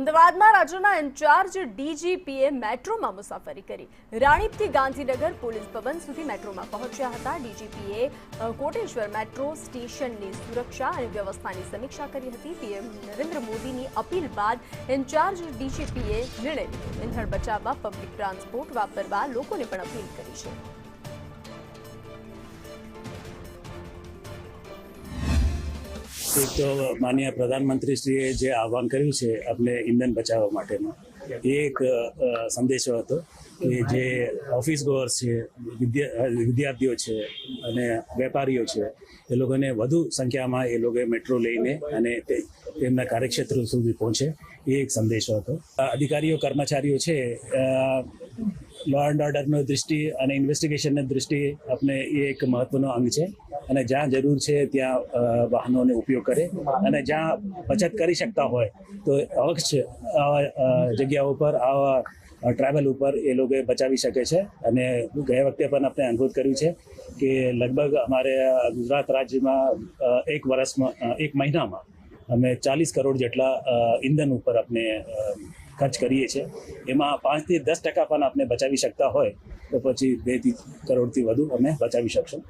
અમદાવાદમાં રાજ્યના ઇન્ચાર્જ ડીજીપીએ મેટ્રોમાં મુસાફરી કરી। રાણીપથી ગાંધીનગર પોલીસ ભવન સુધી મેટ્રોમાં પહોંચ્યા હતા। ડીજીપીએ કોટેશ્વર મેટ્રો સ્ટેશનની સુરક્ષા અને વ્યવસ્થાની સમીક્ષા કરી હતી। પીએમ નરેન્દ્ર મોદીની અપીલ બાદ ઇન્ચાર્જ ડીજીપીએ નિર્ણય લીધો। ઇંધણ બચાવવા પબ્લિક ટ્રાન્સપોર્ટ વાપરવા લોકોને પણ અપીલ કરી છે। एक तो माननीय प्रधानमंत्री श्रीए जे आह्वान कर्યું છે આપણે ઈંધણ બચાવવા માટેનો એક સંદેશો હતો કે જે ઓફિસ ગોઅર્સ છે, વિદ્યાર્થીઓ છે અને વેપારીઓ છે એ લોકોને વધુ સંખ્યામાં એ લોકો મેટ્રો લઈને અને તેમના કાર્યક્ષેત્ર સુધી પહોંચે એ એક સંદેશો હતો। અધિકારીઓ કર્મચારીઓ છે લો એન્ડ ઓર્ડરની દૃષ્ટિ અને ઇન્વેસ્ટિગેશનની દૃષ્ટિએ આપણે એ એક મહત્વનો અંગ છે અને જ્યાં જરૂર છે ત્યાં વાહનોનો ઉપયોગ કરે અને જ્યાં બચત કરી શકતા હોય તો અવશ્ય જગ્યાઓ પર આવા ટ્રાવેલ ઉપર એ લોકો બચાવી શકે છે। અને ગયા વખતે પણ આપણે અનુરોધ કર્યું છે કે લગભગ અમારે ગુજરાત રાજ્યમાં એક મહિનામાં અમે 40 કરોડ જેટલા ઈંધણ ઉપર આપણે ખર્ચ કરીએ છીએ। એમાં 5 થી 10% પણ આપણે બચાવી શકતા હોય તો પછી 2 થી કરોડથી વધુ અમે બચાવી શકશું।